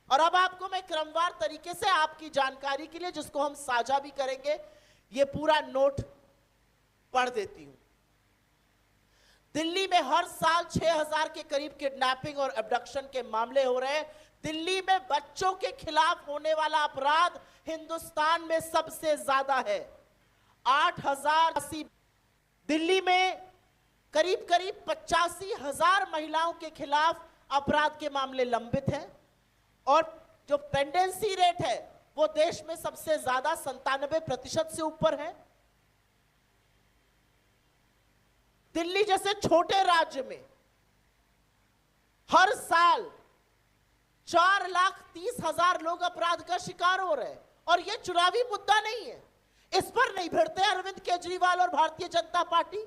और अब आपको मैं क्रमवार तरीके से आपकी जानकारी के लिए, जिसको हम साझा भी करेंगे, ये पूरा नोट पढ़ देती हूं। दिल्ली में हर साल 6000 के करीब किडनैपिंग और अबडक्शन के मामले हो रहे हैं। दिल्ली में बच्चों के खिलाफ होने वाला अपराध हिंदुस्तान में सबसे ज्यादा है, 8080। दिल्ली में करीब करीब 85,000 महिलाओं के खिलाफ अपराध के मामले लंबित हैं और जो पेंडेंसी रेट है वो देश में सबसे ज्यादा 97% से ऊपर है। दिल्ली जैसे छोटे राज्य में हर साल 4,30,000 लोग अपराध का शिकार हो रहे हैं और यह चुनावी मुद्दा नहीं है। इस पर नहीं भिड़ते अरविंद केजरीवाल और भारतीय जनता पार्टी।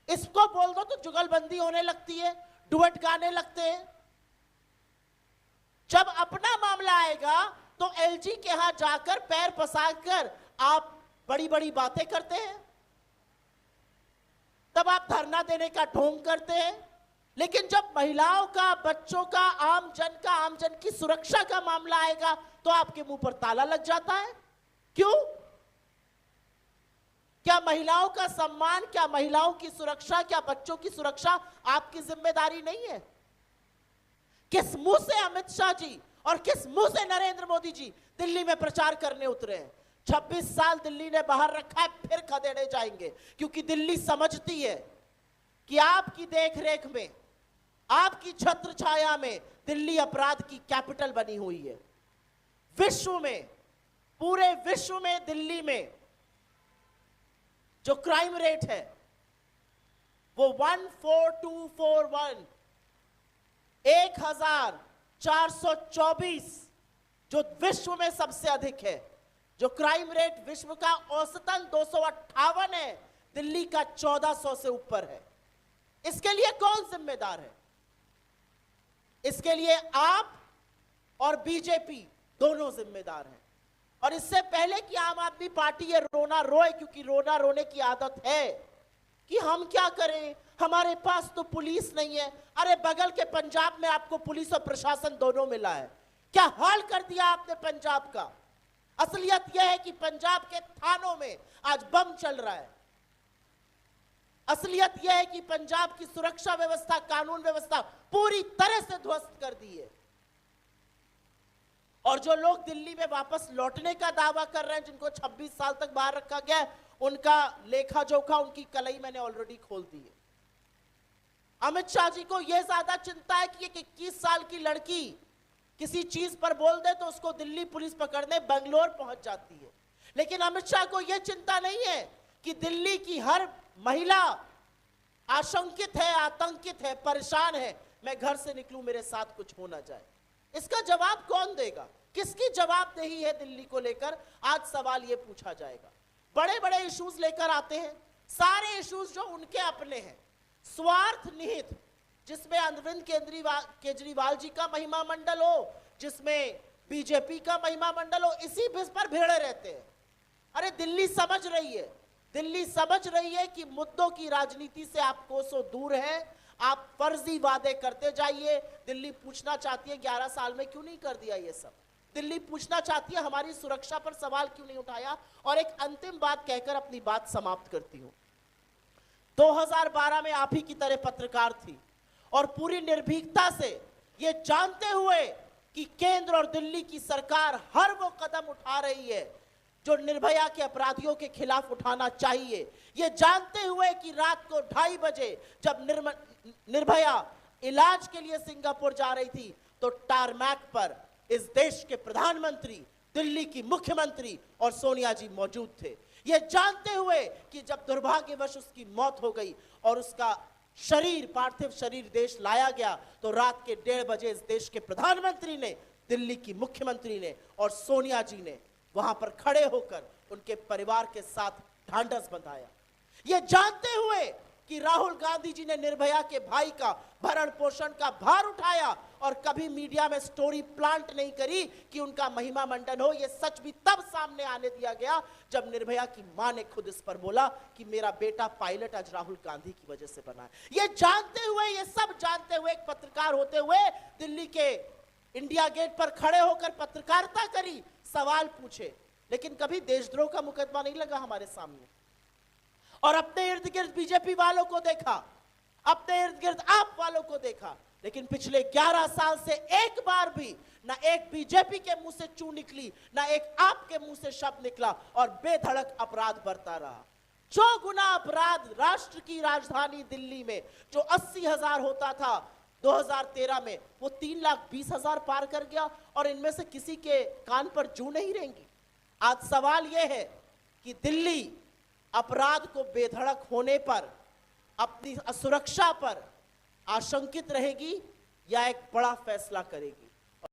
इसको बोल दो तो जुगलबंदी होने लगती है, डुएट गाने लगते हैं। जब अपना मामला आएगा तो एलजी के यहां जाकर पैर पसारकर आप बड़ी बड़ी बातें करते हैं, तब आप धरना देने का ढोंग करते हैं। लेकिन जब महिलाओं का, बच्चों का, आम जन की सुरक्षा का मामला आएगा तो आपके मुंह पर ताला लग जाता है। क्यों? क्या महिलाओं का सम्मान, क्या महिलाओं की सुरक्षा, क्या बच्चों की सुरक्षा आपकी जिम्मेदारी नहीं है? किस मुंह से अमित शाह जी और किस मुंह से नरेंद्र मोदी जी दिल्ली में प्रचार करने उतरे हैं? 26 साल दिल्ली ने बाहर रखा है, फिर खदेड़े जाएंगे, क्योंकि दिल्ली समझती है कि आपकी देखरेख में, आपकी छत्र छाया में दिल्ली अपराध की कैपिटल बनी हुई है। विश्व में, पूरे विश्व में दिल्ली में जो क्राइम रेट है वो 14241, 1424, जो विश्व में सबसे अधिक है। जो क्राइम रेट विश्व का औसतन 258 है, दिल्ली का 1400 से ऊपर है। इसके लिए कौन जिम्मेदार है? इसके लिए आप और बीजेपी दोनों जिम्मेदार हैं। और इससे पहले कि आम आदमी पार्टी ये रोना रोए, क्योंकि रोना रोने की आदत है कि हम क्या करें, हमारे पास तो पुलिस नहीं है। अरे बगल के पंजाब में आपको पुलिस और प्रशासन दोनों मिला है। क्या हाल कर दिया आपने पंजाब का? असलियत यह है कि पंजाब के थानों में आज बम चल रहा है। असलियत यह है कि पंजाब की सुरक्षा व्यवस्था, कानून व्यवस्था पूरी तरह से ध्वस्त कर दी है। और जो लोग दिल्ली में वापस लौटने का दावा कर रहे हैं, जिनको 26 साल तक बाहर रखा गया है, उनका लेखा जोखा, उनकी कलई मैंने ऑलरेडी खोल दी है। अमित शाह जी को यह ज्यादा चिंता है कि एक 21 साल की लड़की किसी चीज पर बोल दे तो उसको दिल्ली पुलिस पकड़ने बेंगलोर पहुंच जाती है। लेकिन अमित शाह को यह चिंता नहीं है कि दिल्ली की हर महिला आशंकित है, आतंकित है, परेशान है, मैं घर से निकलूं मेरे साथ कुछ हो ना जाए। इसका जवाब कौन देगा? किसकी जवाबदेही है दिल्ली को लेकर? आज सवाल यह पूछा जाएगा। बड़े बड़े इश्यूज लेकर आते हैं, सारे इश्यूज जो उनके अपने हैं, स्वार्थ निहित, जिसमें अरविंद केजरीवाल जी का महिमा मंडल हो, जिसमें बीजेपी का महिमा मंडल हो, इसी बिस पर भिड़े रहते हैं। अरे दिल्ली समझ रही है, दिल्ली समझ रही है कि मुद्दों की राजनीति से आप कोसों दूर है। आप फर्जी वादे करते जाइए। दिल्ली पूछना चाहती है 11 साल में क्यों नहीं कर दिया ये सब। दिल्ली पूछना चाहती है हमारी सुरक्षा पर सवाल क्यों नहीं उठाया। और एक अंतिम बात कहकर अपनी बात समाप्त करती हूं। 2012 में आप ही की तरह पत्रकार थी और पूरी निर्भीकता से ये जानते हुए कि केंद्र और दिल्ली की सरकार हर वो कदम उठा रही है जो निर्भया के अपराधियों के खिलाफ उठाना चाहिए, ये जानते हुए कि रात को 2:30 बजे जब निर्भया इलाज के लिए सिंगापुर जा रही थी तो टारमैक पर इस देश के प्रधानमंत्री, दिल्ली की मुख्यमंत्री और सोनिया जी मौजूद थे। ये जानते हुए कि जब दुर्भाग्यवश उसकी मौत हो गई और उसका शरीर, पार्थिव शरीर देश लाया गया, तो रात के 1:30 बजे इस देश के प्रधानमंत्री ने, दिल्ली की मुख्यमंत्री ने और सोनिया जी ने वहां पर खड़े होकर उनके परिवार के साथ ढांढस बंधाया। ये जानते हुए कि राहुल गांधी जी ने निर्भया के भाई का भरण पोषण का भार उठाया और कभी मीडिया में स्टोरी प्लांट नहीं करी कि उनका महिमा मंडन हो। यह सच भी तब सामने आने दिया गया जब निर्भया की मां ने खुद इस पर बोला कि मेरा बेटा पायलट आज राहुल गांधी की वजह से बना है। ये जानते हुए, ये सब जानते हुए, एक पत्रकार होते हुए दिल्ली के इंडिया गेट पर खड़े होकर पत्रकारिता करी, सवाल पूछे, लेकिन कभी देशद्रोह का मुकदमा नहीं लगा हमारे सामने। और अपने इर्द गिर्द बीजेपी वालों को देखा, अपने इर्द गिर्द आप वालों को देखा, लेकिन पिछले 11 साल से एक बार भी ना एक बीजेपी के मुंह से चू निकली, ना एक आपके मुंह से शब्द निकला, और बेधड़क अपराध बढ़ता रहा। जो गुना अपराध राष्ट्र की राजधानी दिल्ली में जो 80,000 होता था 2013 में, वो 3,20,000 पार कर गया, और इनमें से किसी के कान पर जू नहीं रहेंगी। आज सवाल यह है कि दिल्ली अपराध को बेधड़क होने पर, अपनी सुरक्षा पर आशंकित रहेगी या एक बड़ा फैसला करेगी।